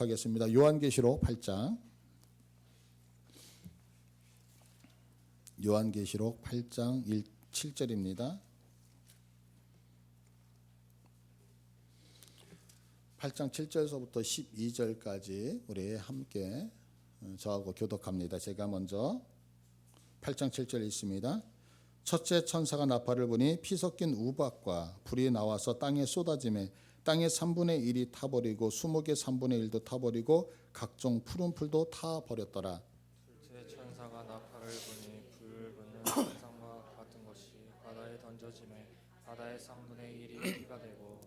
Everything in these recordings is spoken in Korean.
하겠습니다. 요한계시록 8장. 요한계시록 8장 7절입니다. 8장 7절서부터 12절까지 우리 함께 저하고 교독합니다. 제가 먼저 8장 7절 읽습니다. 첫째 천사가 나팔을 부니 피 섞인 우박과 불이 나와서 땅에 쏟아지매 땅의 3분의 1이 타버리고 수목의 3분의 1도 타버리고 각종 푸른 풀도 타버렸더라. 둘째 천사가 나팔을 부니 불 붙는 산상과 같은 것이 바다에 던져지매 바다의 3분의 1이 피가 되고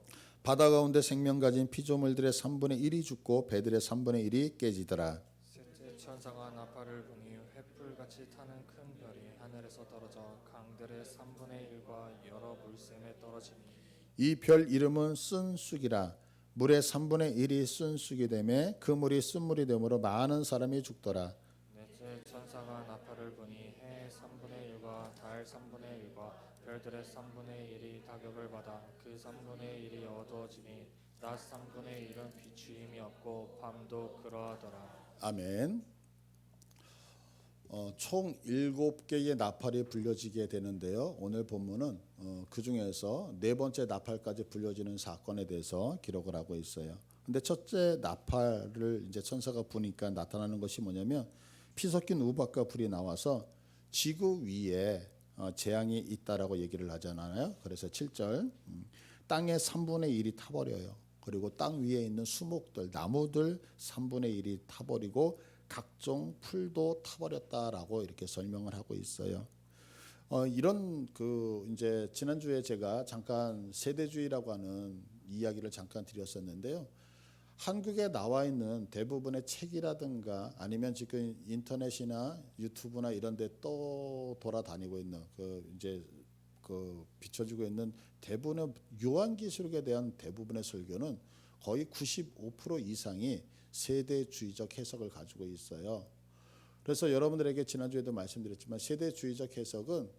바다 가운데 생명 가진 피조물들의 3분의 1이 죽고 배들의 3분의 1이 깨지더라. 셋째 천사가 나팔을 부니 횃불같이 타는 큰 별이 하늘에서 떨어져 강들의 3분의 1과 여러 물샘에 떨어지니 이 별 이름은 쓴쑥이라. 물의 3분의 1이 쓴쑥이 되매 그 물이 쓴물이 되므로 많은 사람이 죽더라. 넷째 천사가 나팔을 부니 해의 3분의 1과 달 3분의 1과 별들의 3분의 1이 타격을 받아 그 3분의 1이 어두워지니 낮 3분의 1은 비추임이 없고 밤도 그러하더라. 아멘. 총 7개의 나팔이 불려지게 되는데요. 오늘 본문은 그 중에서 네 번째 나팔까지 불려지는 사건에 대해서 기록을 하고 있어요. 근데 첫째 나팔을 이제 천사가 부니까 나타나는 것이 뭐냐면 피 섞인 우박과 불이 나와서 지구 위에 재앙이 있다라고 얘기를 하잖아요. 그래서 7절 땅의 3분의 1이 타버려요. 그리고 땅 위에 있는 수목들, 나무들 3분의 1이 타버리고 각종 풀도 타버렸다라고 이렇게 설명을 하고 있어요. 이런 이제 지난주에 제가 잠깐 세대주의라고 하는 이야기를 잠깐 드렸었는데요. 한국에 나와 있는 대부분의 책이라든가 아니면 지금 인터넷이나 유튜브나 이런 데 또 돌아다니고 있는 이제 비춰지고 있는 대부분의 요한계시록에 대한 대부분의 설교는 거의 95% 이상이 세대주의적 해석을 가지고 있어요. 그래서 여러분들에게 지난주에도 말씀드렸지만 세대주의적 해석은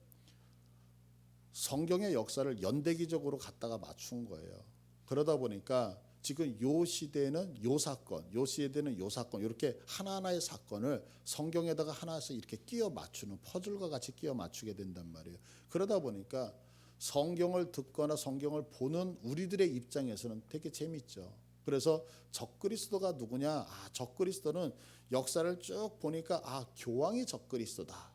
성경의 역사를 연대기적으로 갖다가 맞춘 거예요. 그러다 보니까 지금 요 시대에는 요 사건, 요 시대에는 요 사건 이렇게 하나하나의 사건을 성경에다가 하나씩 이렇게 끼워 맞추는 퍼즐과 같이 끼워 맞추게 된단 말이에요. 그러다 보니까 성경을 듣거나 성경을 보는 우리들의 입장에서는 되게 재밌죠. 그래서 적그리스도가 누구냐? 적그리스도는 역사를 쭉 보니까 교황이 적그리스도다.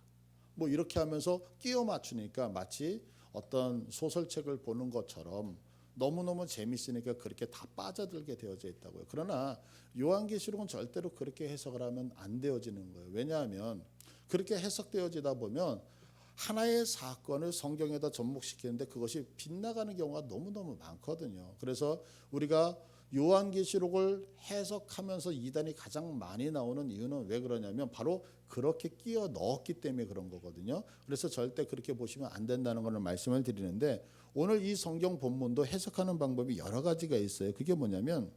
뭐 이렇게 하면서 끼워 맞추니까 마치 어떤 소설책을 보는 것처럼 너무너무 재밌으니까 그렇게 다 빠져들게 되어져 있다고요. 그러나 요한계시록은 절대로 그렇게 해석을 하면 안 되어지는 거예요. 왜냐하면 그렇게 해석되어지다 보면 하나의 사건을 성경에다 접목시키는데 그것이 빗나가는 경우가 너무너무 많거든요. 그래서 우리가 요한계시록을 해석하면서 이단이 가장 많이 나오는 이유는 왜 그러냐면 바로 그렇게 끼워 넣었기 때문에 그런 거거든요. 그래서 절대 그렇게 보시면 안 된다는 것을 말씀을 드리는데 오늘 이 성경 본문도 해석하는 방법이 여러 가지가 있어요. 그게 뭐냐면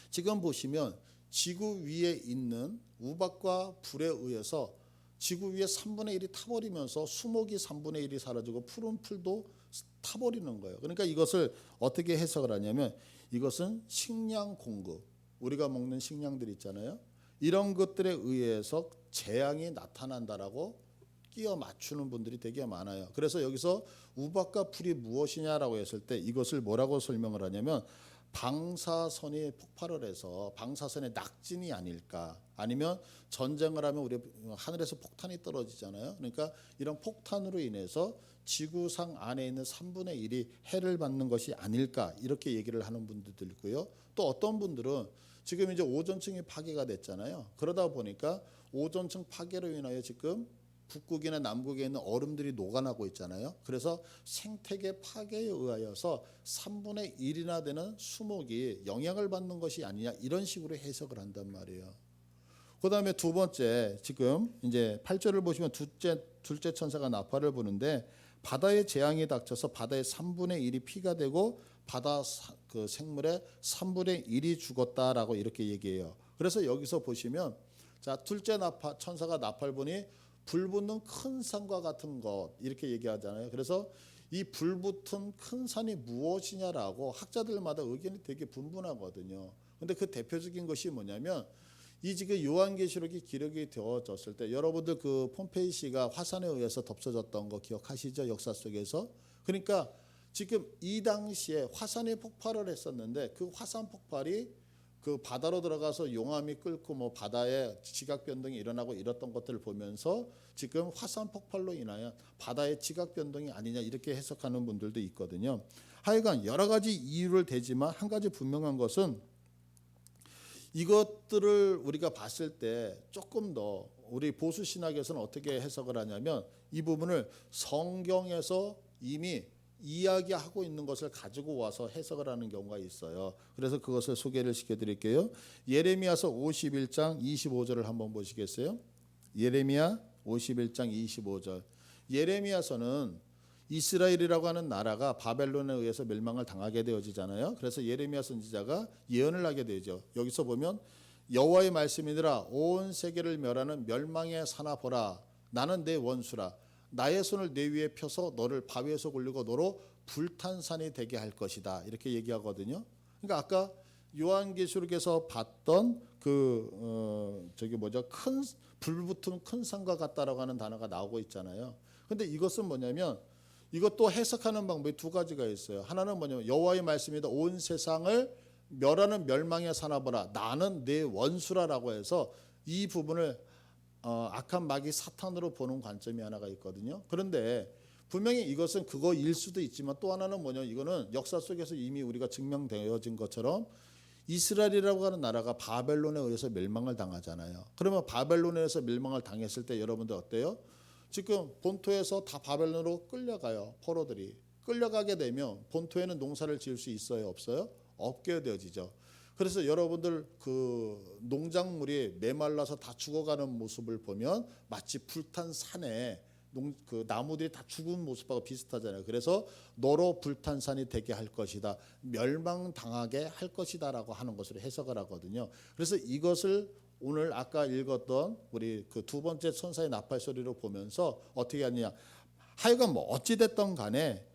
지금 보시면 지구 위에 있는 우박과 불에 의해서 지구 위에 3분의 1이 타버리면서 수목이 3분의 1이 사라지고 푸른 풀도 타버리는 거예요. 그러니까 이것을 어떻게 해석을 하냐면 이것은 식량 공급, 우리가 먹는 식량들 있잖아요. 이런 것들에 의해서 재앙이 나타난다라고 끼워 맞추는 분들이 되게 많아요. 그래서 여기서 우박과 불이 무엇이냐라고 했을 때 이것을 뭐라고 설명을 하냐면 방사선이 폭발을 해서 방사선의 낙진이 아닐까, 아니면 전쟁을 하면 우리 하늘에서 폭탄이 떨어지잖아요. 그러니까 이런 폭탄으로 인해서 지구상 안에 있는 3분의 1이 해를 받는 것이 아닐까, 이렇게 얘기를 하는 분들도 있고요. 또 어떤 분들은 지금 이제 오존층이 파괴가 됐잖아요. 그러다 보니까 오존층 파괴로 인하여 지금 북극이나 남극에 있는 얼음들이 녹아나고 있잖아요. 그래서 생태계 파괴에 의하여서 3분의 1이나 되는 수목이 영향을 받는 것이 아니냐, 이런 식으로 해석을 한단 말이에요. 그 다음에 두 번째, 지금 이제 8절을 보시면 둘째 천사가 나팔을 부는데 바다에 재앙이 닥쳐서 바다의 3분의 1이 피가 되고 바다 생물의 3분의 1이 죽었다라고 이렇게 얘기해요. 그래서 여기서 보시면 자, 둘째 천사가 나팔 부니 불 붙는 큰 산과 같은 것, 이렇게 얘기하잖아요. 그래서 이 불 붙은 큰 산이 무엇이냐라고 학자들마다 의견이 되게 분분하거든요. 근데 그 대표적인 것이 뭐냐면 이 지금 요한계시록이 기록이 되어졌을 때 여러분들 그 폼페이시가 화산에 의해서 덮쳐졌던 거 기억하시죠? 역사 속에서. 그러니까 지금 이 당시에 화산이 폭발을 했었는데 그 화산 폭발이 그 바다로 들어가서 용암이 끓고 뭐 바다에 지각 변동이 일어나고 이랬던 것들을 보면서 지금 화산 폭발로 인하여 바다의 지각 변동이 아니냐 이렇게 해석하는 분들도 있거든요. 하여간 여러 가지 이유를 대지만 한 가지 분명한 것은 이것들을 우리가 봤을 때 조금 더 우리 보수 신학에서는 어떻게 해석을 하냐면 이 부분을 성경에서 이미 이야기하고 있는 것을 가지고 와서 해석을 하는 경우가 있어요. 그래서 그것을 소개를 시켜드릴게요. 예레미야서 51장 25절을 한번 보시겠어요? 예레미야 51장 25절. 예레미야서는 이스라엘이라고 하는 나라가 바벨론에 의해서 멸망을 당하게 되어지잖아요. 그래서 예레미야 선지자가 예언을 하게 되죠. 여기서 보면 여호와의 말씀이니라 온 세계를 멸하는 멸망의 사나 보라 나는 내 원수라 나의 손을 내 위에 펴서 너를 바위에서 굴리고 너로 불탄산이 되게 할 것이다 이렇게 얘기하거든요. 그러니까 아까 요한계시록에서 봤던 큰 불붙은 큰 산과 같다라고 하는 단어가 나오고 있잖아요. 근데 이것은 뭐냐면 이것도 해석하는 방법이 두 가지가 있어요. 하나는 뭐냐면 여호와의 말씀이다 온 세상을 멸하는 멸망의 사나 보라 나는 내 원수라라고 해서 이 부분을 악한 마귀 사탄으로 보는 관점이 하나가 있거든요. 그런데 분명히 이것은 그거일 수도 있지만 또 하나는 뭐냐면 이거는 역사 속에서 이미 우리가 증명되어진 것처럼 이스라엘이라고 하는 나라가 바벨론에 의해서 멸망을 당하잖아요. 그러면 바벨론에서 멸망을 당했을 때 여러분들 어때요? 지금 본토에서 다 바벨론으로 끌려가요. 포로들이. 끌려가게 되면 본토에는 농사를 지을 수 있어요? 없어요? 없게 되어지죠. 그래서 여러분들 그 농작물이 메말라서 다 죽어가는 모습을 보면 마치 불탄 산에 그 나무들이 다 죽은 모습하고 비슷하잖아요. 그래서 너로 불탄 산이 되게 할 것이다. 멸망당하게 할 것이다라고 하는 것으로 해석을 하거든요. 그래서 이것을 오늘 아까 읽었던 우리 그 두 번째 천사의 나팔 소리로 보면서 어떻게 하느냐. 하여간 뭐 어찌 됐던 간에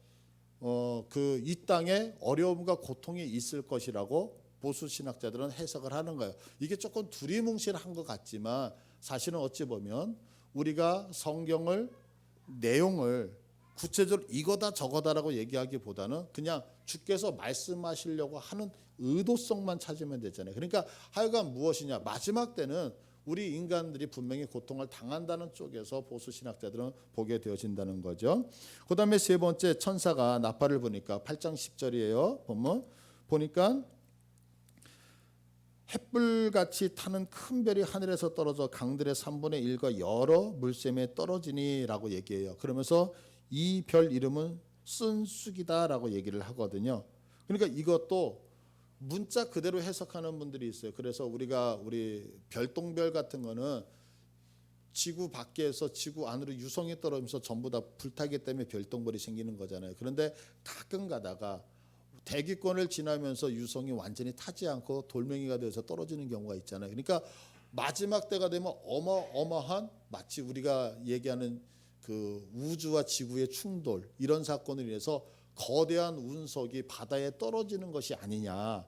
그 이 땅에 어려움과 고통이 있을 것이라고 보수 신학자들은 해석을 하는 거예요. 이게 조금 두리뭉실한 것 같지만 사실은 어찌 보면 우리가 성경을 내용을 구체적으로 이거다 저거다라고 얘기하기보다는 그냥 주께서 말씀하시려고 하는 의도성만 찾으면 되잖아요. 그러니까 하여간 무엇이냐 마지막 때는 우리 인간들이 분명히 고통을 당한다는 쪽에서 보수 신학자들은 보게 되어진다는 거죠. 그 다음에 세 번째 천사가 나팔을 부니까 8장 10절이에요. 보니까 햇불같이 타는 큰 별이 하늘에서 떨어져 강들의 3분의 1과 여러 물샘에 떨어지니라고 얘기해요. 그러면서 이 별 이름은 쓴쑥이다라고 얘기를 하거든요. 그러니까 이것도 문자 그대로 해석하는 분들이 있어요. 그래서 우리 별똥별 같은 거는 지구 밖에서 지구 안으로 유성이 떨어지면서 전부 다 불타기 때문에 별똥별이 생기는 거잖아요. 그런데 가끔 가다가 대기권을 지나면서 유성이 완전히 타지 않고 돌멩이가 되어서 떨어지는 경우가 있잖아요. 그러니까 마지막 때가 되면 어마어마한 마치 우리가 얘기하는 그 우주와 지구의 충돌 이런 사건을 인해서 거대한 운석이 바다에 떨어지는 것이 아니냐.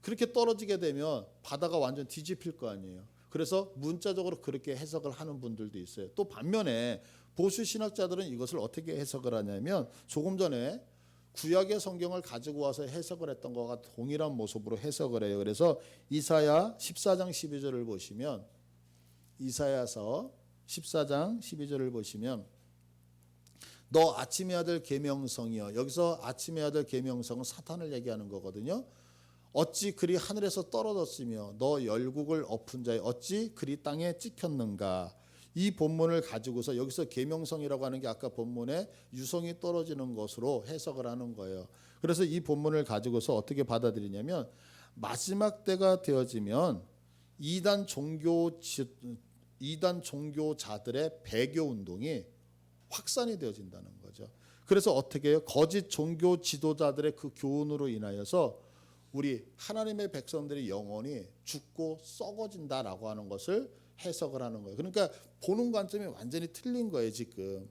그렇게 떨어지게 되면 바다가 완전 뒤집힐 거 아니에요. 그래서 문자적으로 그렇게 해석을 하는 분들도 있어요. 또 반면에 보수 신학자들은 이것을 어떻게 해석을 하냐면 조금 전에 구약의 성경을 가지고 와서 해석을 했던 것과 동일한 모습으로 해석을 해요. 그래서 이사야 14장 12절을 보시면 이사야서 14장 12절을 보시면 너 아침의 아들 계명성이여. 여기서 아침의 아들 계명성은 사탄을 얘기하는 거거든요. 어찌 그리 하늘에서 떨어졌으며 너 열국을 엎은 자여 어찌 그리 땅에 찍혔는가. 이 본문을 가지고서 여기서 계명성이라고 하는 게 아까 본문에 유성이 떨어지는 것으로 해석을 하는 거예요. 그래서 이 본문을 가지고서 어떻게 받아들이냐면 마지막 때가 되어지면 이단 종교자들의 배교 운동이 확산이 되어진다는 거죠. 그래서 어떻게 해요? 거짓 종교 지도자들의 그 교훈으로 인하여서 우리 하나님의 백성들의 영혼이 죽고 썩어진다라고 하는 것을 해석을 하는 거예요. 그러니까 보는 관점이 완전히 틀린 거예요 지금.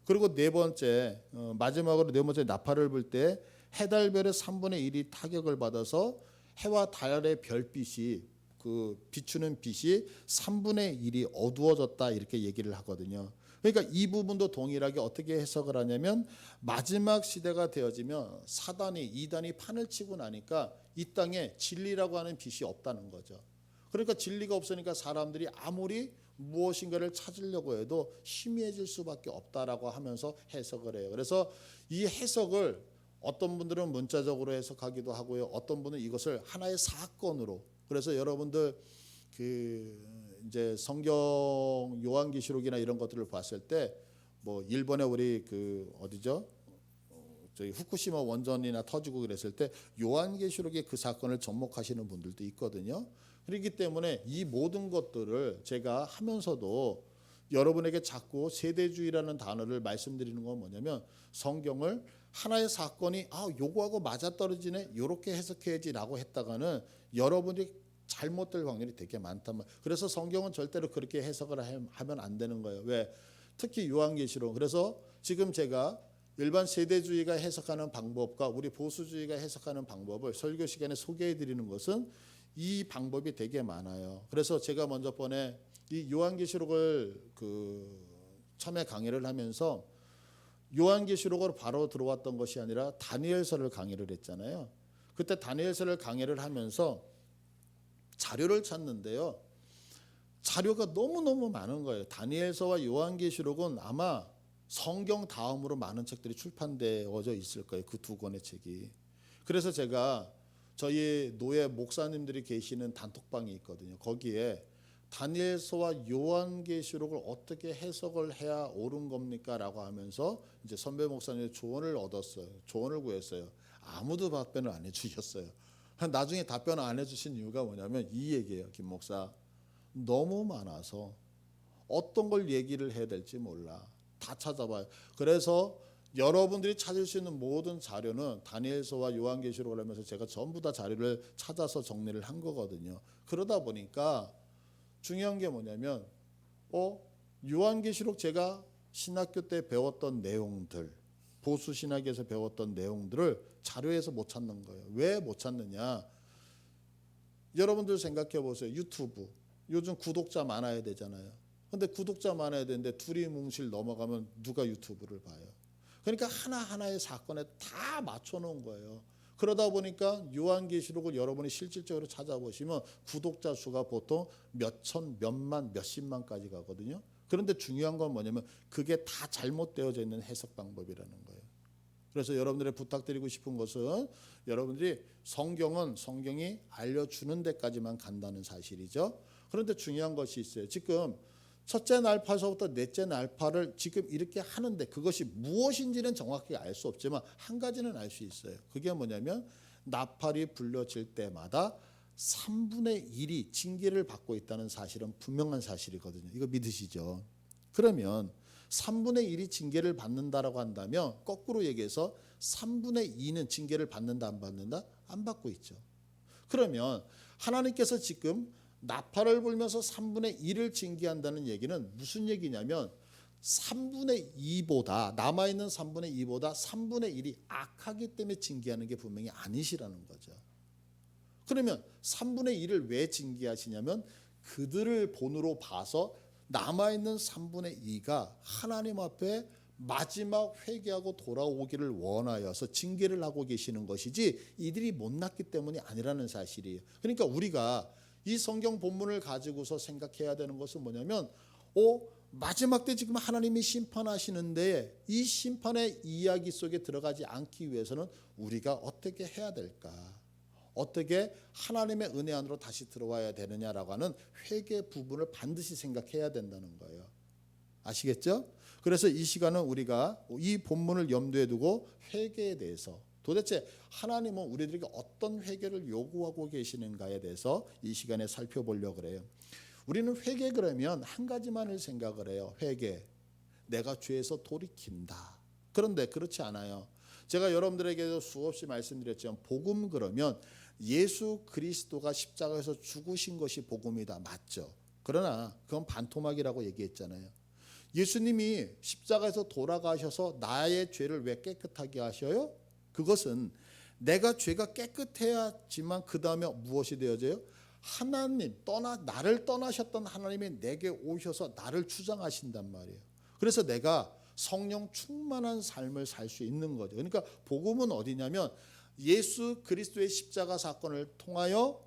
그리고 네 번째 마지막으로 네 번째 나팔을 불 때 해달별의 3분의 1이 타격을 받아서 해와 달의 별빛이 그 비추는 빛이 3분의 1이 어두워졌다 이렇게 얘기를 하거든요. 그러니까 이 부분도 동일하게 어떻게 해석을 하냐면 마지막 시대가 되어지면 사단이 이단이 판을 치고 나니까 이 땅에 진리라고 하는 빛이 없다는 거죠. 그러니까 진리가 없으니까 사람들이 아무리 무엇인가를 찾으려고 해도 희미해질 수밖에 없다라고 하면서 해석을 해요. 그래서 이 해석을 어떤 분들은 문자적으로 해석하기도 하고요. 어떤 분은 이것을 하나의 사건으로. 그래서 여러분들 그 이제 성경 요한계시록이나 이런 것들을 봤을 때 뭐 일본에 우리 그 어디죠? 저희 후쿠시마 원전이나 터지고 그랬을 때 요한계시록의 그 사건을 접목하시는 분들도 있거든요. 그렇기 때문에 이 모든 것들을 제가 하면서도 여러분에게 자꾸 세대주의라는 단어를 말씀드리는 건 뭐냐면 성경을 하나의 사건이 요거하고 맞아떨어지네 요렇게 해석해야지라고 했다가는 여러분이 잘못될 확률이 되게 많단 말이에요. 그래서 성경은 절대로 그렇게 해석을 하면 안 되는 거예요. 왜? 특히 요한계시록. 그래서 지금 제가 일반 세대주의가 해석하는 방법과 우리 보수주의가 해석하는 방법을 설교 시간에 소개해 드리는 것은 이 방법이 되게 많아요. 그래서 제가 먼저 번에 이 요한계시록을 처음에 강의를 하면서 요한계시록으로 바로 들어왔던 것이 아니라 다니엘서를 강의를 했잖아요. 그때 다니엘서를 강의를 하면서 자료를 찾는데요. 자료가 너무너무 많은 거예요. 다니엘서와 요한계시록은 아마 성경 다음으로 많은 책들이 출판되어져 있을 거예요. 그 두 권의 책이. 그래서 제가 저희 노예 목사님들이 계시는 단톡방이 있거든요. 거기에 다니엘서와 요한계시록을 어떻게 해석을 해야 옳은 겁니까? 라고 하면서 이제 선배 목사님의 조언을 얻었어요. 조언을 구했어요. 아무도 답변을 안 해주셨어요. 나중에 답변을 안 해주신 이유가 뭐냐면 이 얘기예요. 김 목사, 너무 많아서 어떤 걸 얘기를 해야 될지 몰라. 다 찾아봐요. 그래서 여러분들이 찾을 수 있는 모든 자료는 다니엘서와 요한계시록을 하면서 제가 전부 다 자료를 찾아서 정리를 한 거거든요. 그러다 보니까 중요한 게 뭐냐면 요한계시록 제가 신학교 때 배웠던 내용들, 보수 신학에서 배웠던 내용들을 자료에서 못 찾는 거예요. 왜 못 찾느냐? 여러분들 생각해 보세요. 유튜브 요즘 구독자 많아야 되잖아요. 근데 구독자 많아야 되는데 둘이 뭉실 넘어가면 누가 유튜브를 봐요? 그러니까 하나하나의 사건에 다 맞춰 놓은 거예요. 그러다 보니까 요한계시록을 여러분이 실질적으로 찾아보시면 구독자 수가 보통 몇천, 몇만, 몇십만까지 가거든요. 그런데 중요한 건 뭐냐면 그게 다 잘못되어져 있는 해석 방법이라는 거예요. 그래서 여러분들의 부탁드리고 싶은 것은 여러분들이 성경은 성경이 알려주는 데까지만 간다는 사실이죠. 그런데 중요한 것이 있어요. 지금 첫째 날파서부터 넷째 날파를 지금 이렇게 하는데 그것이 무엇인지는 정확히 알 수 없지만 한 가지는 알 수 있어요. 그게 뭐냐면 나팔이 불려질 때마다 3분의 1이 징계를 받고 있다는 사실은 분명한 사실이거든요. 이거 믿으시죠? 그러면 3분의 1이 징계를 받는다라고 한다면 거꾸로 얘기해서 3분의 2는 징계를 받는다 안 받는다? 안 받고 있죠. 그러면 하나님께서 지금 나팔을 불면서 3분의 1을 징계한다는 얘기는 무슨 얘기냐면 3분의 2보다 남아있는 3분의 2보다 3분의 1이 악하기 때문에 징계하는 게 분명히 아니시라는 거죠. 그러면 3분의 1을 왜 징계하시냐면 그들을 본으로 봐서 남아있는 3분의 2가 하나님 앞에 마지막 회개하고 돌아오기를 원하여서 징계를 하고 계시는 것이지 이들이 못났기 때문이 아니라는 사실이에요. 그러니까 우리가 이 성경 본문을 가지고서 생각해야 되는 것은 뭐냐면 마지막 때 지금 하나님이 심판하시는데 이 심판의 이야기 속에 들어가지 않기 위해서는 우리가 어떻게 해야 될까? 어떻게 하나님의 은혜 안으로 다시 들어와야 되느냐라고 하는 회개 부분을 반드시 생각해야 된다는 거예요. 아시겠죠? 그래서 이 시간은 우리가 이 본문을 염두에 두고 회개에 대해서 도대체 하나님은 우리들에게 어떤 회개를 요구하고 계시는가에 대해서 이 시간에 살펴보려고 그래요. 우리는 회개 그러면 한 가지만을 생각을 해요. 회개. 내가 죄에서 돌이킨다. 그런데 그렇지 않아요. 제가 여러분들에게도 수없이 말씀드렸지만 복음 그러면 예수 그리스도가 십자가에서 죽으신 것이 복음이다. 맞죠? 그러나 그건 반토막이라고 얘기했잖아요. 예수님이 십자가에서 돌아가셔서 나의 죄를 왜 깨끗하게 하셔요? 그것은 내가 죄가 깨끗해야지만 그 다음에 무엇이 되어져요? 하나님 나를 떠나셨던 하나님이 내게 오셔서 나를 주장하신단 말이에요. 그래서 내가 성령 충만한 삶을 살 수 있는 거죠. 그러니까 복음은 어디냐면 예수 그리스도의 십자가 사건을 통하여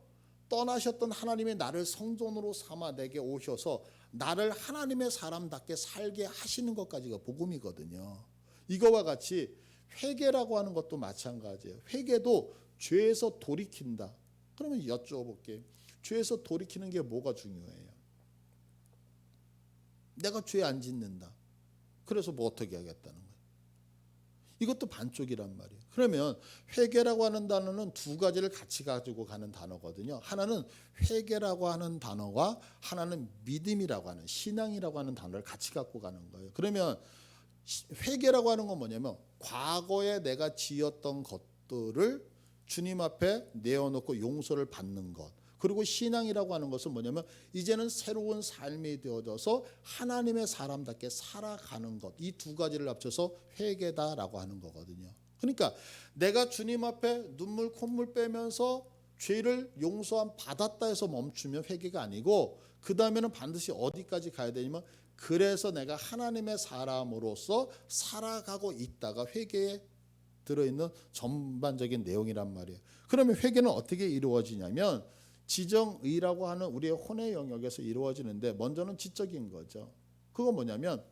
떠나셨던 하나님이 나를 성전으로 삼아 내게 오셔서 나를 하나님의 사람답게 살게 하시는 것까지가 복음이거든요. 이거와 같이 회개라고 하는 것도 마찬가지예요. 회개도 죄에서 돌이킨다. 그러면 여쭤볼게요. 죄에서 돌이키는 게 뭐가 중요해요? 내가 죄 안 짓는다. 그래서 뭐 어떻게 하겠다는 거예요? 이것도 반쪽이란 말이에요. 그러면 회개라고 하는 단어는 두 가지를 같이 가지고 가는 단어거든요. 하나는 회개라고 하는 단어와 하나는 믿음이라고 하는 신앙이라고 하는 단어를 같이 갖고 가는 거예요. 그러면 회개라고 하는 건 뭐냐면 과거에 내가 지었던 것들을 주님 앞에 내어놓고 용서를 받는 것. 그리고 신앙이라고 하는 것은 뭐냐면 이제는 새로운 삶이 되어져서 하나님의 사람답게 살아가는 것. 이 두 가지를 합쳐서 회개다라고 하는 거거든요. 그러니까 내가 주님 앞에 눈물 콧물 빼면서 죄를 용서함 받았다 해서 멈추면 회개가 아니고 그 다음에는 반드시 어디까지 가야 되냐면 그래서 내가 하나님의 사람으로서 살아가고 있다가 회개에 들어있는 전반적인 내용이란 말이에요. 그러면 회개는 어떻게 이루어지냐면 지정의라고 하는 우리의 혼의 영역에서 이루어지는데 먼저는 지적인 거죠. 그거 뭐냐면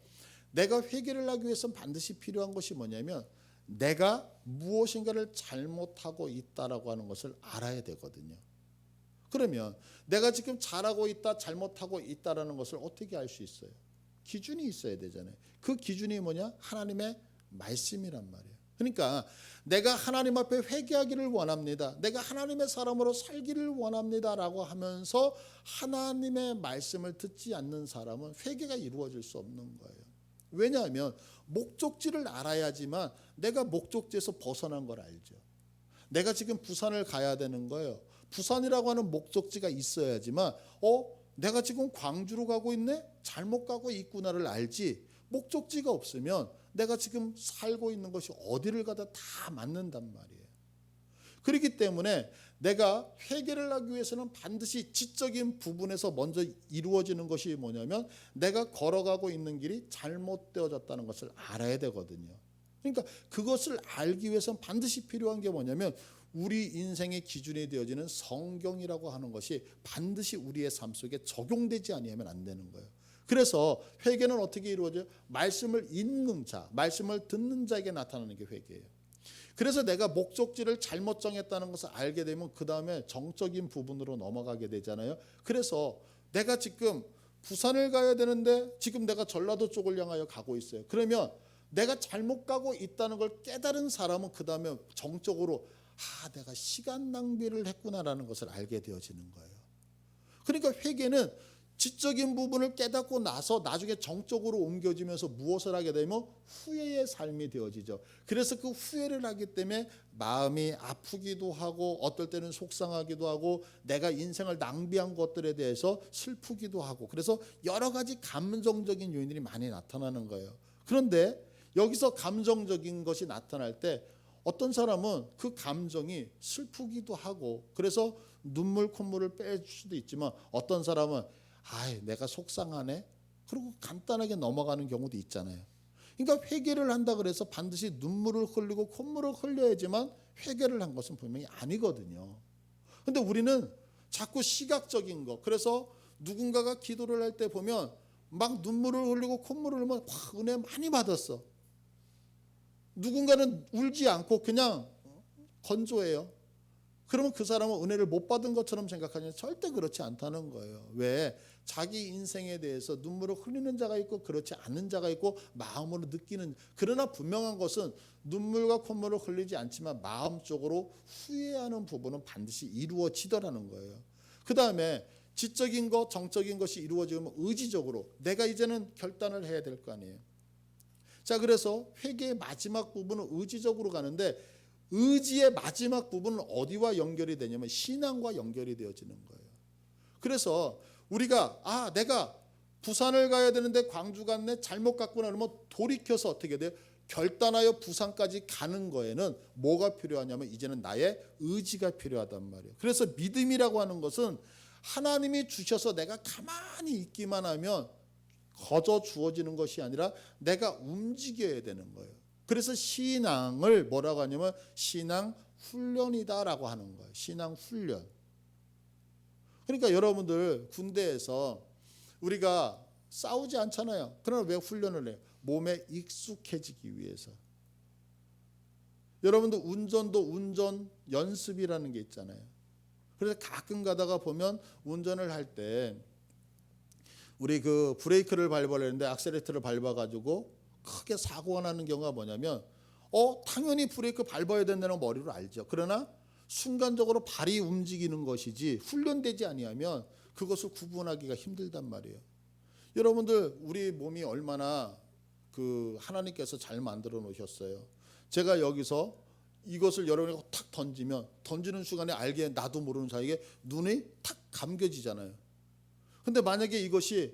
내가 회개를 하기 위해서는 반드시 필요한 것이 뭐냐면 내가 무엇인가를 잘못하고 있다라고 하는 것을 알아야 되거든요. 그러면 내가 지금 잘하고 있다 잘못하고 있다라는 것을 어떻게 알 수 있어요? 기준이 있어야 되잖아요. 그 기준이 뭐냐? 하나님의 말씀이란 말이에요. 그러니까 내가 하나님 앞에 회개하기를 원합니다. 내가 하나님의 사람으로 살기를 원합니다라고 하면서 하나님의 말씀을 듣지 않는 사람은 회개가 이루어질 수 없는 거예요. 왜냐하면 목적지를 알아야지만 내가 목적지에서 벗어난 걸 알죠. 내가 지금 부산을 가야 되는 거예요. 부산이라고 하는 목적지가 있어야지만 내가 지금 광주로 가고 있네? 잘못 가고 있구나를 알지. 목적지가 없으면 내가 지금 살고 있는 것이 어디를 가다 다 맞는단 말이에요. 그렇기 때문에 내가 회개를 하기 위해서는 반드시 지적인 부분에서 먼저 이루어지는 것이 뭐냐면 내가 걸어가고 있는 길이 잘못되어졌다는 것을 알아야 되거든요. 그러니까 그것을 알기 위해서는 반드시 필요한 게 뭐냐면 우리 인생의 기준이 되어지는 성경이라고 하는 것이 반드시 우리의 삶 속에 적용되지 아니하면 안 되는 거예요. 그래서 회개는 어떻게 이루어져요? 말씀을 읽는 자, 말씀을 듣는 자에게 나타나는 게 회개예요. 그래서 내가 목적지를 잘못 정했다는 것을 알게 되면 그 다음에 정적인 부분으로 넘어가게 되잖아요. 그래서 내가 지금 부산을 가야 되는데 지금 내가 전라도 쪽을 향하여 가고 있어요. 그러면 내가 잘못 가고 있다는 걸 깨달은 사람은 그 다음에 정적으로 내가 시간 낭비를 했구나라는 것을 알게 되어지는 거예요. 그러니까 회개는 지적인 부분을 깨닫고 나서 나중에 정적으로 옮겨지면서 무엇을 하게 되면 후회의 삶이 되어지죠. 그래서 그 후회를 하기 때문에 마음이 아프기도 하고 어떨 때는 속상하기도 하고 내가 인생을 낭비한 것들에 대해서 슬프기도 하고 그래서 여러 가지 감정적인 요인들이 많이 나타나는 거예요. 그런데 여기서 감정적인 것이 나타날 때 어떤 사람은 그 감정이 슬프기도 하고 그래서 눈물 콧물을 뺄 수도 있지만 어떤 사람은 내가 속상하네. 그리고 간단하게 넘어가는 경우도 있잖아요. 그러니까 회개를 한다 그래서 반드시 눈물을 흘리고 콧물을 흘려야지만 회개를 한 것은 분명히 아니거든요. 그런데 우리는 자꾸 시각적인 거. 그래서 누군가가 기도를 할 때 보면 막 눈물을 흘리고 콧물을 흘리면 은혜 많이 받았어. 누군가는 울지 않고 그냥 건조해요. 그러면 그 사람은 은혜를 못 받은 것처럼 생각하지만 절대 그렇지 않다는 거예요. 왜? 자기 인생에 대해서 눈물을 흘리는 자가 있고 그렇지 않는 자가 있고 마음으로 느끼는. 그러나 분명한 것은 눈물과 콧물을 흘리지 않지만 마음적으로 후회하는 부분은 반드시 이루어지더라는 거예요. 그 다음에 지적인 것, 정적인 것이 이루어지면 의지적으로 내가 이제는 결단을 해야 될 거 아니에요. 자, 그래서 회개의 마지막 부분은 의지적으로 가는데 의지의 마지막 부분은 어디와 연결이 되냐면 신앙과 연결이 되어지는 거예요. 그래서 우리가 내가 부산을 가야 되는데 광주 갔네 잘못 갔구나 그러면 돌이켜서 어떻게 돼요? 결단하여 부산까지 가는 거에는 뭐가 필요하냐면 이제는 나의 의지가 필요하단 말이에요. 그래서 믿음이라고 하는 것은 하나님이 주셔서 내가 가만히 있기만 하면 거저 주어지는 것이 아니라 내가 움직여야 되는 거예요. 그래서 신앙을 뭐라고 하냐면 신앙 훈련이다라고 하는 거예요. 신앙 훈련. 그러니까 여러분들 군대에서 우리가 싸우지 않잖아요. 그러나 왜 훈련을 해요? 몸에 익숙해지기 위해서. 여러분들 운전도 운전 연습이라는 게 있잖아요. 그래서 가끔 가다가 보면 운전을 할 때 우리 그 브레이크를 밟으려는데 악셀레터를 밟아가지고 크게 사고가 나는 경우가 뭐냐면 당연히 브레이크 밟아야 된다는 머리로 알죠. 그러나 순간적으로 발이 움직이는 것이지 훈련되지 아니하면 그것을 구분하기가 힘들단 말이에요. 여러분들 우리 몸이 얼마나 그 하나님께서 잘 만들어 놓으셨어요. 제가 여기서 이것을 여러분이 탁 던지면 던지는 순간에 알게 나도 모르는 사이에 눈이 탁 감겨지잖아요. 근데 만약에 이것이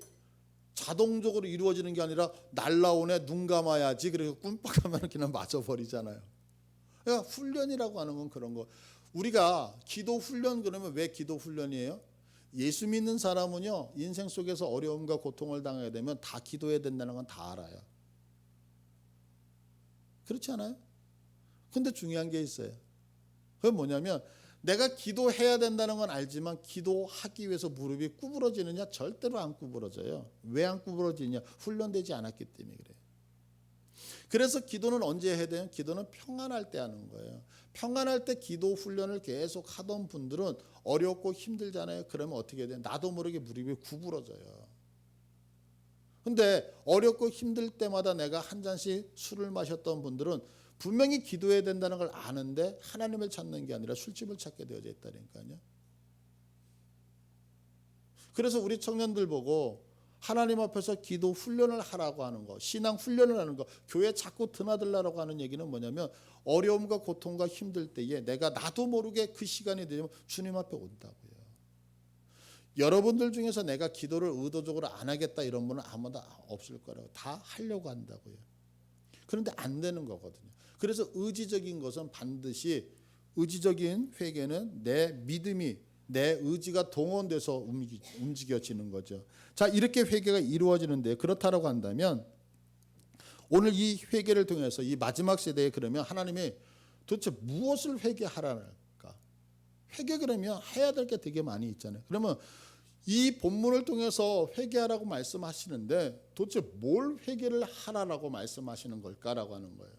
자동적으로 이루어지는 게 아니라 날라오네 눈 감아야지 그래서 꿈뻑하면 그냥 맞아버리잖아요. 그러니까 훈련이라고 하는 건 그런 거. 우리가 기도 훈련 그러면 왜 기도 훈련이에요? 예수 믿는 사람은요 인생 속에서 어려움과 고통을 당하게 되면 다 기도해야 된다는 건 다 알아요. 그렇지 않아요? 근데 중요한 게 있어요. 그건 뭐냐면 내가 기도해야 된다는 건 알지만 기도하기 위해서 무릎이 구부러지느냐? 절대로 안 구부러져요. 왜 안 구부러지냐? 훈련되지 않았기 때문에 그래요. 그래서 기도는 언제 해야 돼요? 기도는 평안할 때 하는 거예요. 평안할 때 기도 훈련을 계속 하던 분들은 어렵고 힘들잖아요. 그러면 어떻게 돼요? 나도 모르게 무릎이 구부러져요. 근데 어렵고 힘들 때마다 내가 한 잔씩 술을 마셨던 분들은 분명히 기도해야 된다는 걸 아는데 하나님을 찾는 게 아니라 술집을 찾게 되어져 있다니까요. 그래서 우리 청년들 보고 하나님 앞에서 기도 훈련을 하라고 하는 거, 신앙 훈련을 하는 거, 교회 자꾸 드나들라고 하는 얘기는 뭐냐면 어려움과 고통과 힘들 때에 내가 나도 모르게 그 시간이 되면 주님 앞에 온다고요. 여러분들 중에서 내가 기도를 의도적으로 안 하겠다 이런 분은 아무도 없을 거라고. 다 하려고 한다고요. 그런데 안 되는 거거든요. 그래서 의지적인 것은 반드시 의지적인 회개는 내 믿음이 내 의지가 동원돼서 움직여지는 거죠. 자, 이렇게 회개가 이루어지는데 그렇다라고 한다면 오늘 이 회개를 통해서 이 마지막 세대에 그러면 하나님이 도대체 무엇을 회개하라는가? 회개 그러면 해야 될 게 되게 많이 있잖아요. 그러면 이 본문을 통해서 회개하라고 말씀하시는데 도대체 뭘 회개를 하라라고 말씀하시는 걸까라고 하는 거예요.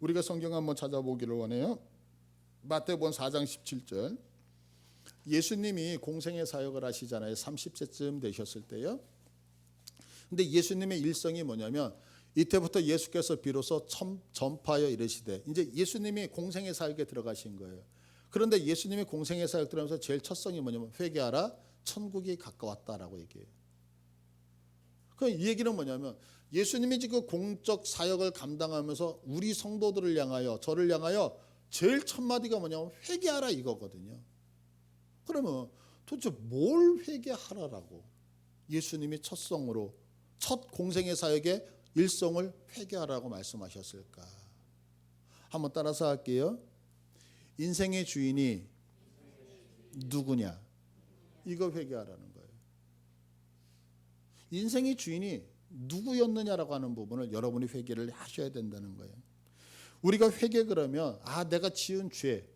우리가 성경 한번 찾아보기를 원해요. 마태복음 4장 17절. 예수님이 공생의 사역을 하시잖아요. 30세쯤 되셨을 때요. 근데 예수님의 일성이 뭐냐면 이때부터 예수께서 비로소 전파하여 이르시되 이제 예수님이 공생의 사역에 들어가신 거예요. 그런데 예수님이 공생의 사역 들어가면서 제일 첫 성이 뭐냐면 회개하라 천국이 가까웠다라고 얘기해요. 이 얘기는 뭐냐면 예수님이 지금 공적 사역을 감당하면서 우리 성도들을 향하여 저를 향하여 제일 첫 마디가 뭐냐면 회개하라 이거거든요. 그러면 도대체 뭘 회개하라라고 예수님이 첫 성으로 첫 공생의 사역의 일성을 회개하라고 말씀하셨을까? 한번 따라서 할게요. 인생의 주인이 누구냐? 이거 회개하라는 거예요. 인생의 주인이 누구였느냐라고 하는 부분을 여러분이 회개를 하셔야 된다는 거예요. 우리가 회개 그러면 내가 지은 죄,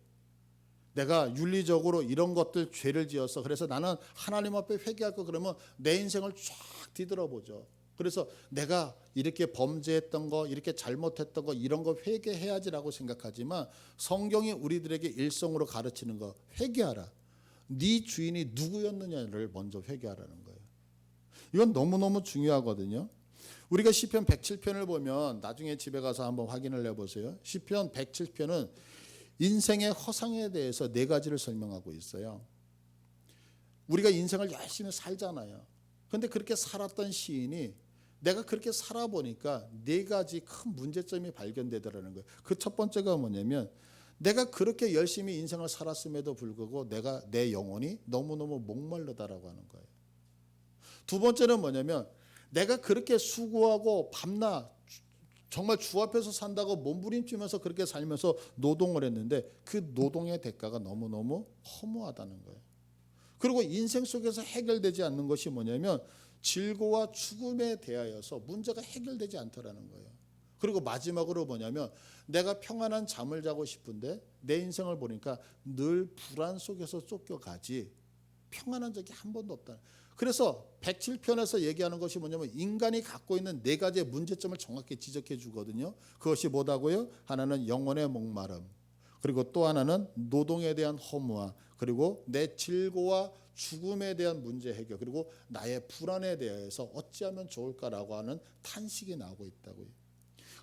내가 윤리적으로 이런 것들 죄를 지어서 그래서 나는 하나님 앞에 회개할 거 그러면 내 인생을 쫙 뒤돌아보죠. 그래서 내가 이렇게 범죄했던 거 이렇게 잘못했던 거 이런 거 회개해야지라고 생각하지만 성경이 우리들에게 일성으로 가르치는 거 회개하라. 네 주인이 누구였느냐를 먼저 회개하라는 거예요. 이건 너무너무 중요하거든요. 우리가 시편 107편을 보면 나중에 집에 가서 한번 확인을 해보세요. 시편 107편은 인생의 허상에 대해서 네 가지를 설명하고 있어요. 우리가 인생을 열심히 살잖아요. 그런데 그렇게 살았던 시인이 내가 그렇게 살아보니까 네 가지 큰 문제점이 발견되더라는 거예요. 그 첫 번째가 뭐냐면 내가 그렇게 열심히 인생을 살았음에도 불구하고 내 영혼이 너무너무 목마르다라고 하는 거예요. 두 번째는 뭐냐면 내가 그렇게 수고하고 밤낮 정말 주 앞에서 산다고 몸부림치면서 그렇게 살면서 노동을 했는데 그 노동의 대가가 너무너무 허무하다는 거예요. 그리고 인생 속에서 해결되지 않는 것이 뭐냐면 질고와 죽음에 대하여서 문제가 해결되지 않더라는 거예요. 그리고 마지막으로 뭐냐면 내가 평안한 잠을 자고 싶은데 내 인생을 보니까 늘 불안 속에서 쫓겨가지 평안한 적이 한 번도 없다. 그래서 107편에서 얘기하는 것이 뭐냐면 인간이 갖고 있는 네 가지의 문제점을 정확히 지적해 주거든요. 그것이 뭐다고요? 하나는 영혼의 목마름, 그리고 또 하나는 노동에 대한 허무와, 그리고 내 질고와 죽음에 대한 문제 해결, 그리고 나의 불안에 대해서 어찌하면 좋을까라고 하는 탄식이 나오고 있다고요.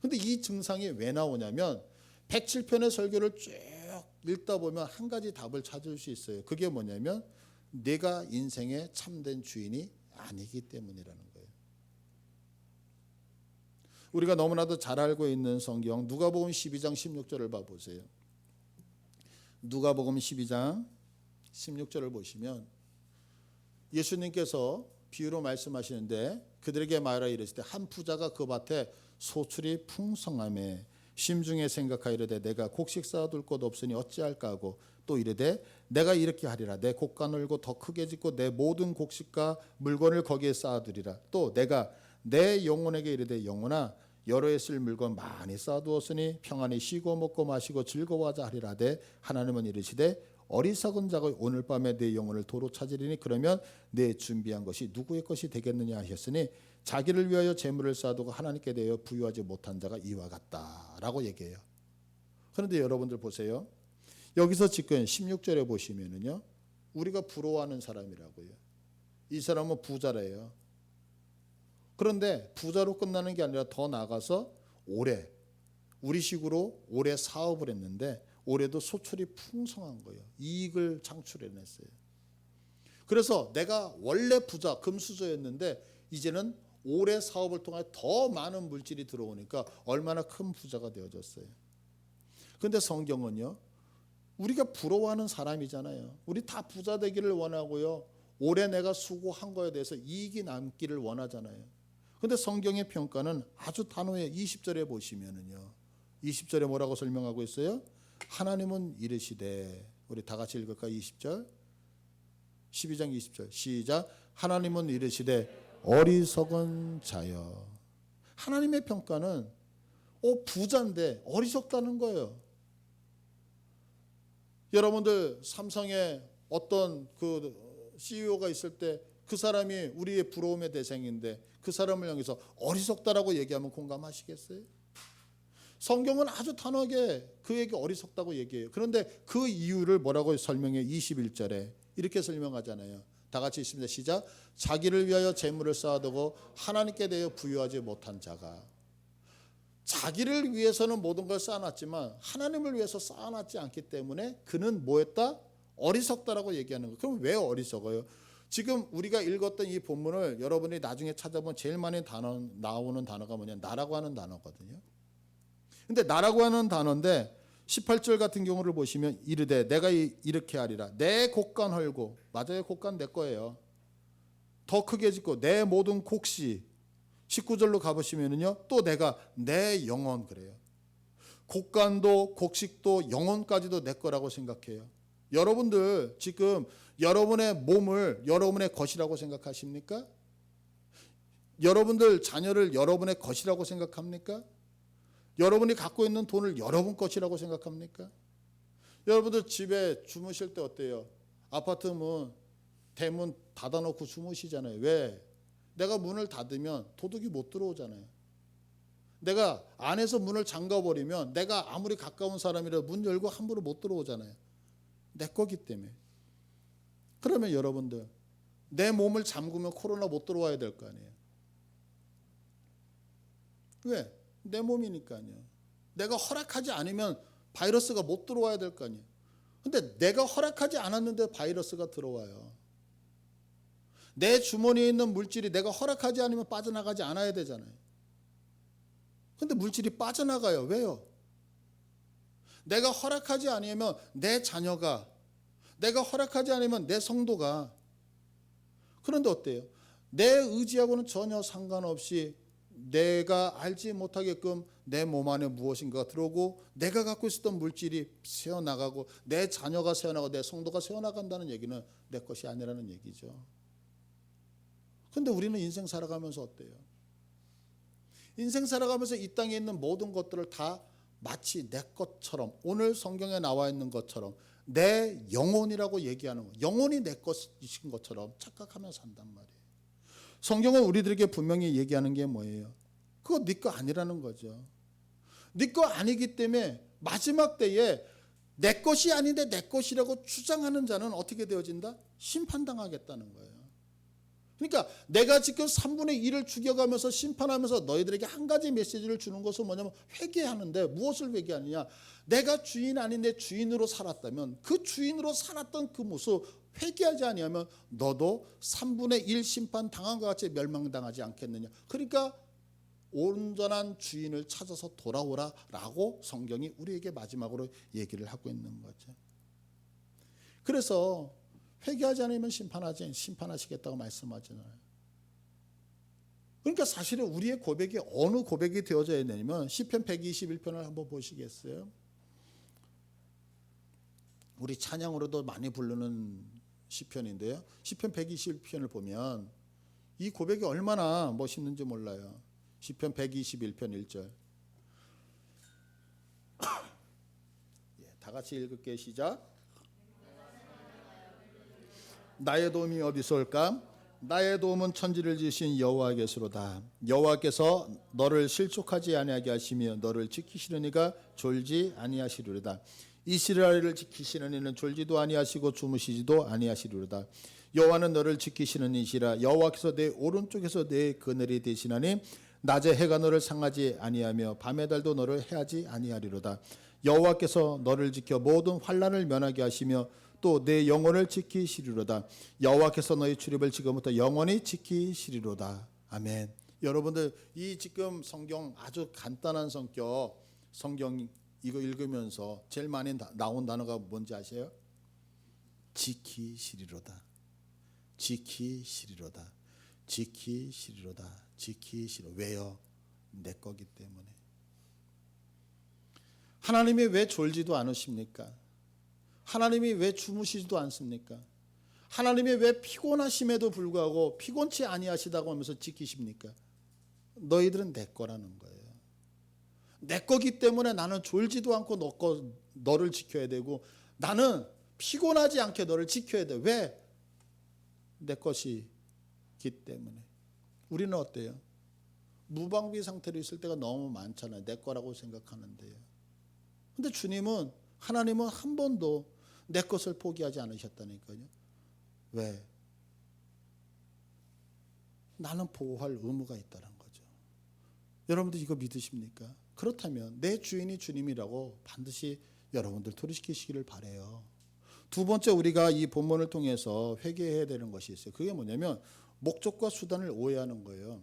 근데 이 증상이 왜 나오냐면 107편의 설교를 쭉 읽다 보면 한 가지 답을 찾을 수 있어요. 그게 뭐냐면 내가 인생의 참된 주인이 아니기 때문이라는 거예요. 우리가 너무나도 잘 알고 있는 성경 누가복음 12장 16절을 봐보세요. 누가복음 12장 16절을 보시면 예수님께서 비유로 말씀하시는데 그들에게 말하여 이르시되 한 부자가 그 밭에 소출이 풍성함에 심중에 생각하이르되 내가 곡식 쌓아둘 곳 없으니 어찌할까 하고 또 이르되 내가 이렇게 하리라 내 곡간 을고 더 크게 짓고 내 모든 곡식과 물건을 거기에 쌓아두리라 또 내가 내 영혼에게 이르되 영혼아 여러 해 쓸 물건 많이 쌓아두었으니 평안히 쉬고 먹고 마시고 즐거워하자 하리라되 하나님은 이르시되 어리석은 자가 오늘 밤에 내 영혼을 도로 찾으리니 그러면 내 준비한 것이 누구의 것이 되겠느냐 하셨으니 자기를 위하여 재물을 쌓아두고 하나님께 대하여 부유하지 못한 자가 이와 같다라고 얘기해요. 그런데 여러분들 보세요. 여기서 지금 16절에 보시면은요. 우리가 부러워하는 사람이라고요. 이 사람은 부자래요. 그런데 부자로 끝나는 게 아니라 더 나아가서 올해 우리식으로 올해 사업을 했는데 올해도 소출이 풍성한 거예요. 이익을 창출해냈어요. 그래서 내가 원래 부자 금수저였는데 이제는 올해 사업을 통해 더 많은 물질이 들어오니까 얼마나 큰 부자가 되어졌어요. 그런데 성경은요. 우리가 부러워하는 사람이잖아요. 우리 다 부자 되기를 원하고요. 올해 내가 수고한 거에 대해서 이익이 남기를 원하잖아요. 그런데 성경의 평가는 아주 단호해. 20절에 보시면은요. 20절에 뭐라고 설명하고 있어요? 하나님은 이르시되 우리 다 같이 읽을까요? 20절 12장 20절 시작 하나님은 이르시되 어리석은 자여. 하나님의 평가는 부자인데 어리석다는 거예요. 여러분들 삼성에 어떤 그 CEO가 있을 때 그 사람이 우리의 부러움의 대상인데 그 사람을 향해서 어리석다라고 얘기하면 공감하시겠어요? 성경은 아주 단호하게 그에게 어리석다고 얘기해요. 그런데 그 이유를 뭐라고 설명해? 21절에 이렇게 설명하잖아요. 다 같이 있습니다. 시작. 자기를 위하여 재물을 쌓아두고 하나님께 대하여 부유하지 못한 자가. 자기를 위해서는 모든 걸 쌓아놨지만 하나님을 위해서 쌓아놨지 않기 때문에 그는 뭐했다? 어리석다라고 얘기하는 거예요. 그럼 왜 어리석어요? 지금 우리가 읽었던 이 본문을 여러분이 나중에 찾아보면 제일 많이 나오는 단어가 뭐냐? 나라고 하는 단어거든요. 근데 나라고 하는 단어인데 18절 같은 경우를 보시면 이르되 내가 이렇게 하리라 내 곡간 헐고 맞아요. 곡간 내 거예요. 더 크게 짓고 내 모든 곡식 19절로 가보시면은요 또 내가 내 영혼 그래요. 곡간도 곡식도 영혼까지도 내 거라고 생각해요. 여러분들 지금 여러분의 몸을 여러분의 것이라고 생각하십니까? 여러분들 자녀를 여러분의 것이라고 생각합니까? 여러분이 갖고 있는 돈을 여러분 것이라고 생각합니까? 여러분들 집에 주무실 때 어때요? 아파트 문 대문 닫아놓고 주무시잖아요. 왜? 내가 문을 닫으면 도둑이 못 들어오잖아요. 내가 안에서 문을 잠가버리면 내가 아무리 가까운 사람이라도 문 열고 함부로 못 들어오잖아요. 내 거기 때문에. 그러면 여러분들 내 몸을 잠그면 코로나 못 들어와야 될 거 아니에요. 왜? 내 몸이니까요. 내가 허락하지 않으면 바이러스가 못 들어와야 될 거 아니에요. 근데 내가 허락하지 않았는데 바이러스가 들어와요. 내 주머니에 있는 물질이 내가 허락하지 않으면 빠져나가지 않아야 되잖아요. 근데 물질이 빠져나가요. 왜요? 내가 허락하지 않으면 내 자녀가, 내가 허락하지 않으면 내 성도가. 그런데 어때요? 내 의지하고는 전혀 상관없이 내가 알지 못하게끔 내 몸 안에 무엇인가가 들어오고 내가 갖고 있었던 물질이 새어나가고 내 자녀가 새어나가고 내 성도가 새어나간다는 얘기는 내 것이 아니라는 얘기죠. 그런데 우리는 인생 살아가면서 어때요? 인생 살아가면서 이 땅에 있는 모든 것들을 다 마치 내 것처럼, 오늘 성경에 나와 있는 것처럼 내 영혼이라고 얘기하는 거, 영혼이 내 것이신 것처럼 착각하며 산단 말이에요. 성경은 우리들에게 분명히 얘기하는 게 뭐예요? 그거 네 거 아니라는 거죠. 네 거 아니기 때문에 마지막 때에 내 것이 아닌데 내 것이라고 주장하는 자는 어떻게 되어진다? 심판당하겠다는 거예요. 그러니까 내가 지금 3분의 1을 죽여가면서 심판하면서 너희들에게 한 가지 메시지를 주는 것은 뭐냐면 회개하는데, 무엇을 회개하느냐? 내가 주인 아닌데 주인으로 살았다면 그 주인으로 살았던 그 모습 회개하지 아니하면 너도 3분의 1 심판 당한 것 같이 멸망당하지 않겠느냐. 그러니까 온전한 주인을 찾아서 돌아오라라고 성경이 우리에게 마지막으로 얘기를 하고 있는 거죠. 그래서 회개하지 않으면 심판하시겠다고 말씀하잖아요. 그러니까 사실은 우리의 고백이 어느 고백이 되어져야 되냐면 시편 121편을 한번 보시겠어요? 우리 찬양으로도 많이 부르는 시편인데요. 시편 121편을 보면 이 고백이 얼마나 멋있는지 몰라요. 시편 121편 1절. 다 같이 읽을게요. 시작. 나의 도움이 어디서 올까? 나의 도움은 천지를 지으신 여호와께서로다. 여호와께서 너를 실족하지 아니하게 하시며 너를 지키시는 이가 졸지 아니하시리로다. 이스라엘을 지키시는 이는 졸지도 아니하시고 주무시지도 아니하시리로다. 여호와는 너를 지키시는 이시라. 여호와께서 내 오른쪽에서 내 그늘이 되시나니 낮에 해가 너를 상하지 아니하며 밤의 달도 너를 해하지 아니하리로다. 여호와께서 너를 지켜 모든 환난을 면하게 하시며 또 내 영혼을 지키시리로다. 여호와께서 너희 출입을 지금부터 영원히 지키시리로다. 아멘. 여러분들 이 지금 성경 아주 간단한 성경 이거 읽으면서 제일 많이 나온 단어가 뭔지 아세요? 지키시리로다. 지키시리로다. 지키시리로다. 지키시리로. 왜요? 내 거기 때문에. 하나님이 왜 졸지도 않으십니까? 하나님이 왜 주무시지도 않습니까? 하나님이 왜 피곤하심에도 불구하고 피곤치 아니하시다고 하면서 지키십니까? 너희들은 내 거라는 거예요. 내 거기 때문에 나는 졸지도 않고 너를 지켜야 되고, 나는 피곤하지 않게 너를 지켜야 돼. 왜? 내 것이기 때문에. 우리는 어때요? 무방비 상태로 있을 때가 너무 많잖아요. 내 거라고 생각하는데요. 근데 주님은, 하나님은 한 번도 내 것을 포기하지 않으셨다니까요. 왜? 나는 보호할 의무가 있다는 거죠. 여러분들 이거 믿으십니까? 그렇다면 내 주인이 주님이라고 반드시 여러분들 돌이키시기를 바라요. 두 번째, 우리가 이 본문을 통해서 회개해야 되는 것이 있어요. 그게 뭐냐면 목적과 수단을 오해하는 거예요.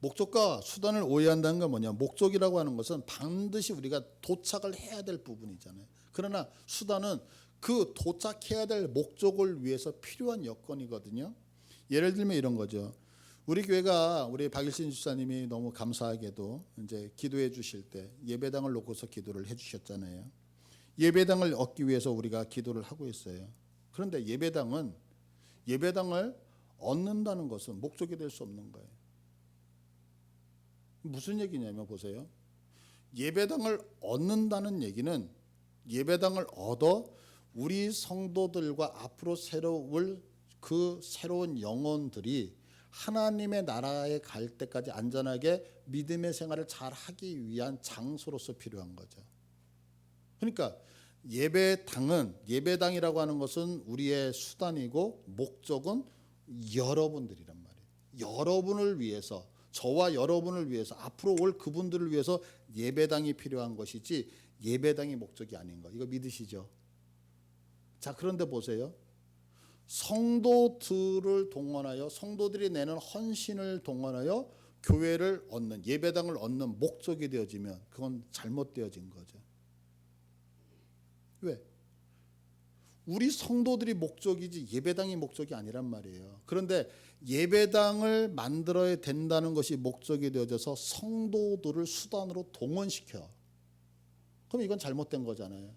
목적과 수단을 오해한다는 건 뭐냐? 목적이라고 하는 것은 반드시 우리가 도착을 해야 될 부분이잖아요. 그러나 수단은 그 도착해야 될 목적을 위해서 필요한 여건이거든요. 예를 들면 이런 거죠. 우리 교회가, 우리 박일신 집사님이 너무 감사하게도 이제 기도해 주실 때 예배당을 놓고서 기도를 해 주셨잖아요. 예배당을 얻기 위해서 우리가 기도를 하고 있어요. 그런데 예배당을 얻는다는 것은 목적이 될 수 없는 거예요. 무슨 얘기냐면 보세요. 예배당을 얻는다는 얘기는 예배당을 얻어 우리 성도들과 앞으로 새로울 그 새로운 영혼들이 하나님의 나라에 갈 때까지 안전하게 믿음의 생활을 잘 하기 위한 장소로서 필요한 거죠. 그러니까 예배당이라고 하는 것은 우리의 수단이고 목적은 여러분들이란 말이에요. 여러분을 위해서, 저와 여러분을 위해서, 앞으로 올 그분들을 위해서 예배당이 필요한 것이지 예배당이 목적이 아닌 거. 이거 믿으시죠? 자, 그런데 보세요. 성도들을 동원하여, 성도들이 내는 헌신을 동원하여 교회를 얻는, 예배당을 얻는 목적이 되어지면 그건 잘못되어진 거죠. 왜? 우리 성도들이 목적이지 예배당이 목적이 아니란 말이에요. 그런데 예배당을 만들어야 된다는 것이 목적이 되어져서 성도들을 수단으로 동원시켜. 그럼 이건 잘못된 거잖아요.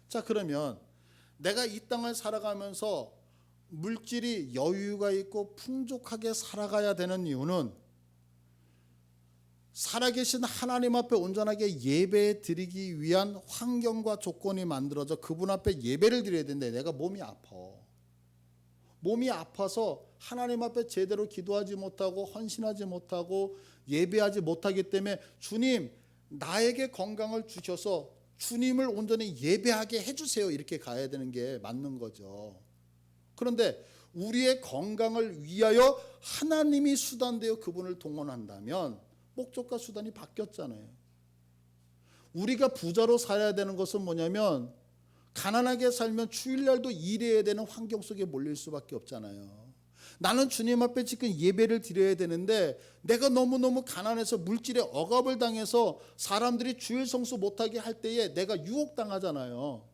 자, 그러면 내가 이 땅을 살아가면서 물질이 여유가 있고 풍족하게 살아가야 되는 이유는 살아계신 하나님 앞에 온전하게 예배 드리기 위한 환경과 조건이 만들어져 그분 앞에 예배를 드려야 되는데 내가 몸이 아파. 몸이 아파서 하나님 앞에 제대로 기도하지 못하고 헌신하지 못하고 예배하지 못하기 때문에 주님 나에게 건강을 주셔서 주님을 온전히 예배하게 해주세요. 이렇게 가야 되는 게 맞는 거죠. 그런데 우리의 건강을 위하여 하나님이 수단되어 그분을 동원한다면 목적과 수단이 바뀌었잖아요. 우리가 부자로 살아야 되는 것은 뭐냐면 가난하게 살면 주일날도 일해야 되는 환경 속에 몰릴 수밖에 없잖아요. 나는 주님 앞에 지금 예배를 드려야 되는데 내가 너무너무 가난해서 물질에 억압을 당해서 사람들이 주일 성수 못하게 할 때에 내가 유혹당하잖아요.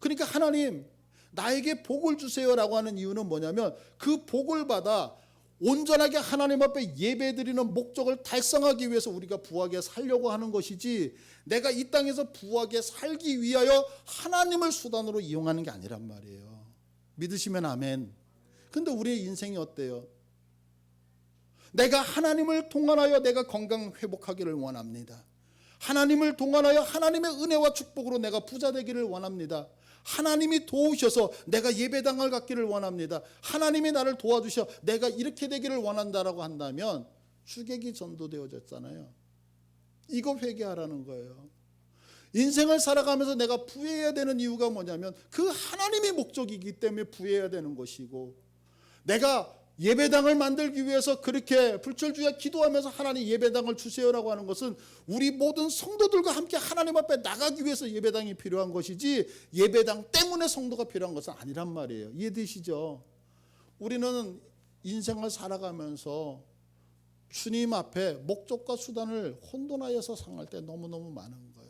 그러니까 하나님 나에게 복을 주세요라고 하는 이유는 뭐냐면 그 복을 받아 온전하게 하나님 앞에 예배드리는 목적을 달성하기 위해서 우리가 부하게 살려고 하는 것이지 내가 이 땅에서 부하게 살기 위하여 하나님을 수단으로 이용하는 게 아니란 말이에요. 믿으시면 아멘. 근데 우리의 인생이 어때요? 내가 하나님을 통하여 내가 건강 회복하기를 원합니다. 하나님을 통하여 하나님의 은혜와 축복으로 내가 부자 되기를 원합니다. 하나님이 도우셔서 내가 예배당을 갖기를 원합니다. 하나님이 나를 도와주셔 내가 이렇게 되기를 원한다라고 한다면 주객이 전도되어졌잖아요. 이거 회개하라는 거예요. 인생을 살아가면서 내가 부해야 되는 이유가 뭐냐면 그 하나님의 목적이기 때문에 부해야 되는 것이고 내가 예배당을 만들기 위해서 그렇게 불철주야 기도하면서 하나님 예배당을 주세요라고 하는 것은 우리 모든 성도들과 함께 하나님 앞에 나가기 위해서 예배당이 필요한 것이지 예배당 때문에 성도가 필요한 것은 아니란 말이에요. 이해되시죠? 우리는 인생을 살아가면서 주님 앞에 목적과 수단을 혼돈하여서 상할 때 너무너무 많은 거예요.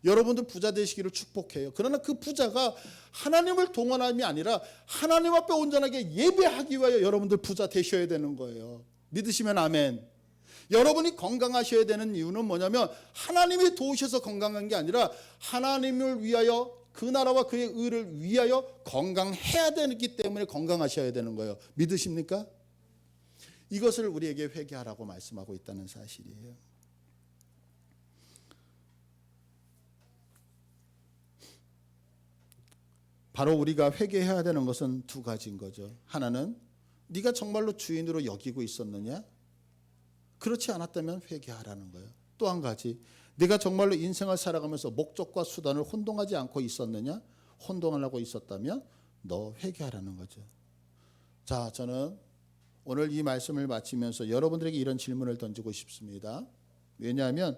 여러분들 부자 되시기를 축복해요. 그러나 그 부자가 하나님을 동원함이 아니라 하나님 앞에 온전하게 예배하기 위하여 여러분들 부자 되셔야 되는 거예요. 믿으시면 아멘. 여러분이 건강하셔야 되는 이유는 뭐냐면 하나님이 도우셔서 건강한 게 아니라 하나님을 위하여 그 나라와 그의 의를 위하여 건강해야 되기 때문에 건강하셔야 되는 거예요. 믿으십니까? 이것을 우리에게 회개하라고 말씀하고 있다는 사실이에요. 바로 우리가 회개해야 되는 것은 두 가지인 거죠. 하나는 네가 정말로 주인으로 여기고 있었느냐? 그렇지 않았다면 회개하라는 거예요. 또 한 가지, 네가 정말로 인생을 살아가면서 목적과 수단을 혼동하지 않고 있었느냐? 혼동하려고 있었다면 너 회개하라는 거죠. 자, 저는 오늘 이 말씀을 마치면서 여러분들에게 이런 질문을 던지고 싶습니다. 왜냐하면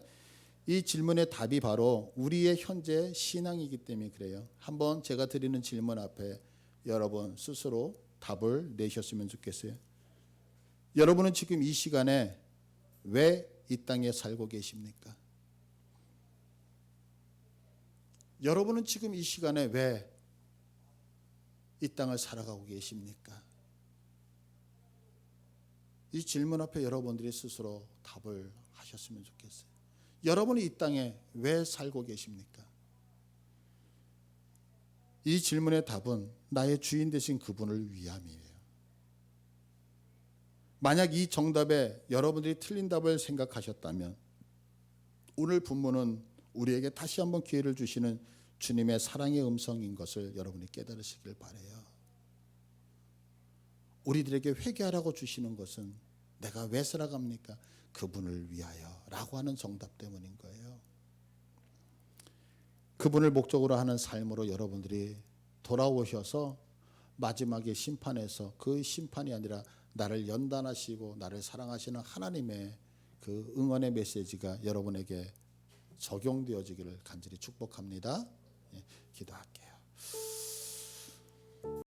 이 질문의 답이 바로 우리의 현재 신앙이기 때문에 그래요. 한번 제가 드리는 질문 앞에 여러분 스스로 답을 내셨으면 좋겠어요. 여러분은 지금 이 시간에 왜 이 땅에 살고 계십니까? 여러분은 지금 이 시간에 왜 이 땅을 살아가고 계십니까? 이 질문 앞에 여러분들이 스스로 답을 하셨으면 좋겠어요. 여러분이 이 땅에 왜 살고 계십니까? 이 질문의 답은 나의 주인 되신 그분을 위함이에요. 만약 이 정답에 여러분들이 틀린 답을 생각하셨다면 오늘 본문은 우리에게 다시 한번 기회를 주시는 주님의 사랑의 음성인 것을 여러분이 깨달으시길 바라요. 우리들에게 회개하라고 주시는 것은 내가 왜 살아갑니까? 그분을 위하여 라고 하는 정답 때문인 거예요. 그분을 목적으로 하는 삶으로 여러분들이 돌아오셔서 마지막에 심판에서 그 심판이 아니라 나를 연단하시고 나를 사랑하시는 하나님의 그 응원의 메시지가 여러분에게 적용되어지기를 간절히 축복합니다. 기도할게요.